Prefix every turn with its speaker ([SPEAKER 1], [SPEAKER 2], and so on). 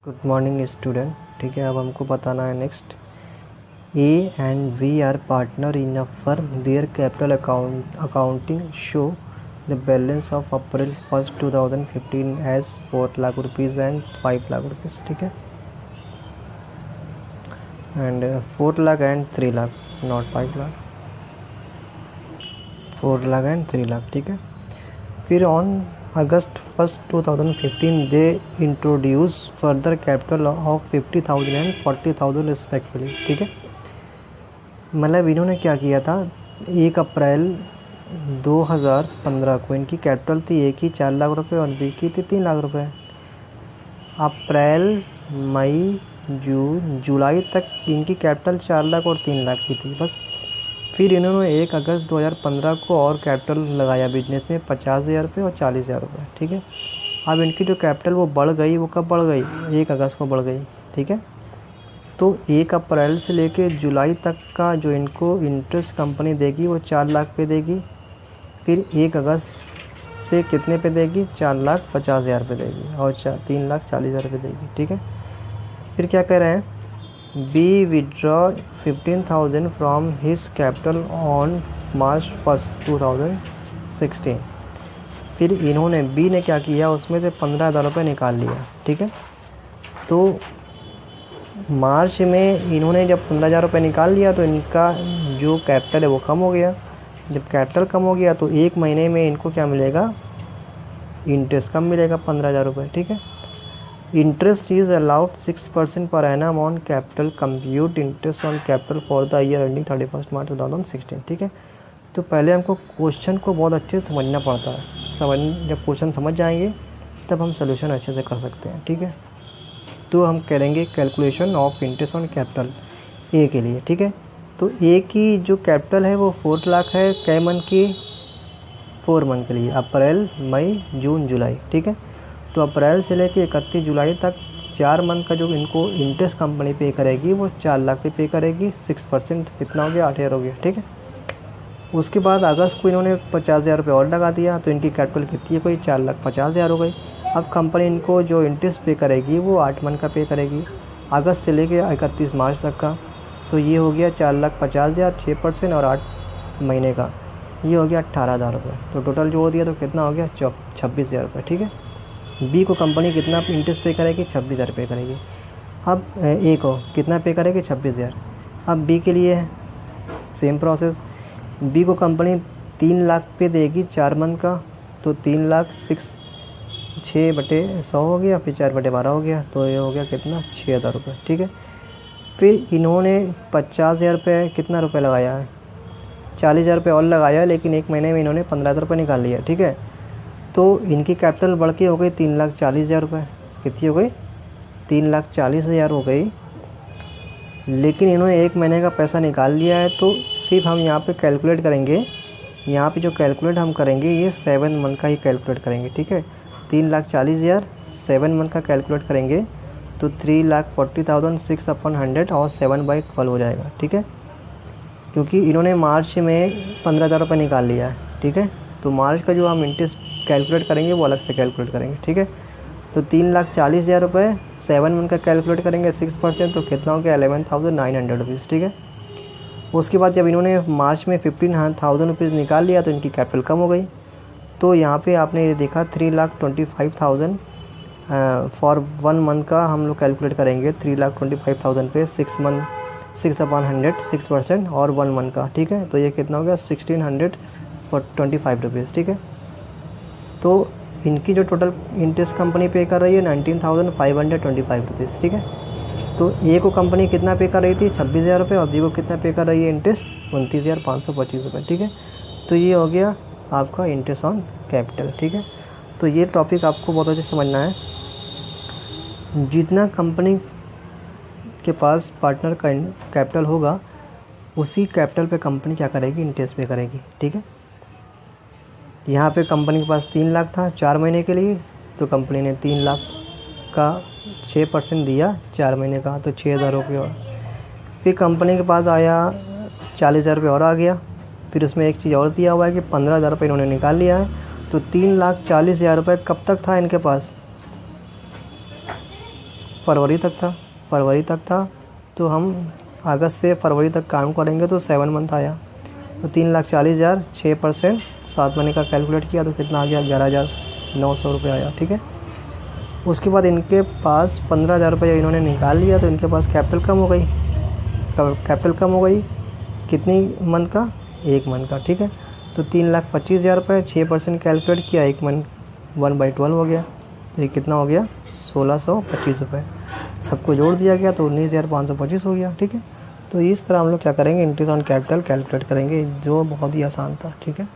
[SPEAKER 1] Good morning student. ठीक है, अब हमको बताना है next. A and B are partner in a firm. Their capital accounting show the balance of April 1, 2015 एज 4 lakh rupees and 5 lakh rupees. ठीक है, and 4 lakh and 3 lakh, not 5 lakh, 4 lakh and 3 lakh. ठीक है, फिर on August 1st, 2015 they introduce further capital of 50,000 and 40,000 respectively। ठीक है, मतलब इन्होंने क्या किया था, 1 अप्रैल 2015 को इनकी कैपिटल थी ए की 4 लाख रुपए और बी की थी 3 लाख रुपए। अप्रैल, मई, जून, जुलाई तक इनकी कैपिटल 4 लाख और 3 लाख की थी बस। फिर इन्होंने 1 अगस्त 2015 को और कैपिटल लगाया बिजनेस में 50,000 रुपये और 40,000 रुपये। ठीक है, अब इनकी जो कैपिटल वो बढ़ गई, वो कब बढ़ गई, 1 अगस्त को बढ़ गई। ठीक है, तो 1 अप्रैल से लेके जुलाई तक का जो इनको इंटरेस्ट कंपनी देगी वो 4 लाख पे देगी। फिर 1 अगस्त से कितने पे देगी, 4,50,000 पे देगी और 3,40,000 पे देगी। ठीक है, फिर क्या कह रहे हैं, B withdraw 15,000 from his capital on March 1, 2016। फिर इन्होंने, बी ने क्या किया, उसमें से 15,000 रुपये निकाल लिया। ठीक है, तो मार्च में इन्होंने जब 15,000 रुपये निकाल लिया तो इनका जो कैपिटल है वो कम हो गया। जब कैपिटल कम हो गया तो 1 महीने में इनको क्या मिलेगा, इंटरेस्ट कम मिलेगा, 15,000 रुपये। ठीक है, interest is allowed 6% per annum on capital. Compute interest on capital for the year ending 31 मार्च 2016। ठीक है, तो पहले हमको क्वेश्चन को बहुत अच्छे से समझना पड़ता है। जब क्वेश्चन समझ जाएंगे तब हम सोल्यूशन अच्छे से कर सकते हैं। ठीक है, तो हम करेंगे calculation of interest on capital A के लिए। ठीक है, तो ए की जो कैपिटल है वो 4 लाख है, कै मंथ की, 4 मंथ के लिए, अप्रैल, मई, जून, जुलाई। ठीक है, तो अप्रैल से लेकर 31 जुलाई तक 4 मंथ का जो इनको इंटरेस्ट कंपनी पे करेगी वो 4 लाख पे करेगी। 6% कितना हो गया, 8,000 हो गया। ठीक है, उसके बाद अगस्त को इन्होंने 50,000 रुपये और लगा दिया तो इनकी कैपिटल कितनी है, कोई 4,50,000 हो गई। अब कंपनी इनको जो इंटरेस्ट पे करेगी वो 8 मंथ का पे करेगी, अगस्त से लेकर 31 मार्च तक का। तो ये हो गया 4,50,000, 6% और 8 महीने का, ये हो गया 18,000 रुपये। तो टोटल जो हो दिया तो कितना हो गया, 26,000 रुपये। ठीक है, बी को कंपनी कितना इंटरेस्ट पे करेगी, 26,000 पे करेगी। अब ए को कितना पे करेगी, 26,000। अब बी के लिए सेम प्रोसेस, बी को कंपनी 3 लाख पे देगी 4 मंथ का, तो 3 लाख 6/100 हो गया, फिर 4/12 हो गया, तो ये हो गया कितना, 6,000 रुपये। ठीक है, फिर इन्होंने 50,000 रुपये, कितना रुपये लगाया है, 40,000 रुपये और लगाया, लेकिन 1 महीने में इन्होंने 15,000 रुपये निकाल लिया। ठीक है, तो इनकी कैपिटल बढ़ के हो गई 3,40,000 रुपये। कितनी हो गई, 3,40,000 हो गई, लेकिन इन्होंने 1 महीने का पैसा निकाल लिया है। तो सिर्फ हम यहाँ पे कैलकुलेट करेंगे, यहाँ पे जो कैलकुलेट हम करेंगे ये 7 मंथ का ही कैलकुलेट करेंगे। ठीक है, 3,40,000 7 मंथ का कैलकुलेट करेंगे तो 3,40,000 6/100 और 7/12 हो जाएगा। ठीक है, क्योंकि इन्होंने मार्च में 15,000 रुपये निकाल लिया है। ठीक है, तो मार्च का जो हम इंटरेस्ट कैलकुलेट करेंगे वो अलग से कैलकुलेट करेंगे। ठीक है, तो 3,40,000 रुपये 7 मंथ का कैलकुलेट करेंगे 6%, तो कितना हो गया, 11,900 रुपीज़। ठीक है, उसके बाद जब इन्होंने मार्च में 15,000 रुपीज़ निकाल लिया तो इनकी कैपिटल कम हो गई। तो यहाँ पे आपने ये देखा 3,25,000 फॉर 1 मंथ का हम लोग कैलकुलेट करेंगे, 3,25,000 पे 6 मंथ, 6/100 6% और 1 मंथ का। ठीक है, तो ये कितना हो गया, 1,625 रुपीज़। ठीक है, तो इनकी जो टोटल इंटरेस्ट कंपनी पे कर रही है 19,525 रुपीज़। ठीक है, तो ए को कंपनी कितना पे कर रही थी, 26,000 रुपये, और बी को कितना पे कर रही है इंटरेस्ट, 29,525 रुपये। ठीक है, तो ये हो गया आपका इंटरेस्ट ऑन कैपिटल। ठीक है, तो ये टॉपिक आपको बहुत अच्छे से समझना है। जितना कंपनी के पास पार्टनर का कैपिटल होगा उसी कैपिटल पे कंपनी क्या करेगी, इंटरेस्ट पे करेगी। ठीक है, यहाँ पे कंपनी के पास 3 लाख था 4 महीने के लिए, तो कंपनी ने 3 लाख का 6% दिया 4 महीने का, तो 6,000 रुपये। और फिर कंपनी के पास आया 40,000 रुपये और आ गया। फिर उसमें एक चीज़ और दिया हुआ है कि 15,000 रुपये इन्होंने निकाल लिया है, तो 3,40,000 रुपये कब तक था इनके पास, फरवरी तक था तो हम अगस्त से फरवरी तक काम करेंगे तो 7 मंथ आया, तो 3,40,000 6% 7 महीने का कैलकुलेट किया तो कितना आ गया, 11,900 रुपये आया। ठीक है, उसके बाद इनके पास 15,000 रुपये इन्होंने निकाल लिया तो इनके पास कैपिटल कम हो गई। कितनी मंथ का, 1 मंथ का। ठीक है, तो 3,25,000 रुपये 6% कैलकुलेट किया, 1 मंथ 1/12 हो गया, तो ये कितना हो गया, 1,625 रुपये। सबको जोड़ दिया गया तो 19,525 हो गया। ठीक है, तो इस तरह हम लोग क्या करेंगे, इंटरेस्ट ऑन कैपिटल कैलकुलेट करेंगे, जो बहुत ही आसान था। ठीक है।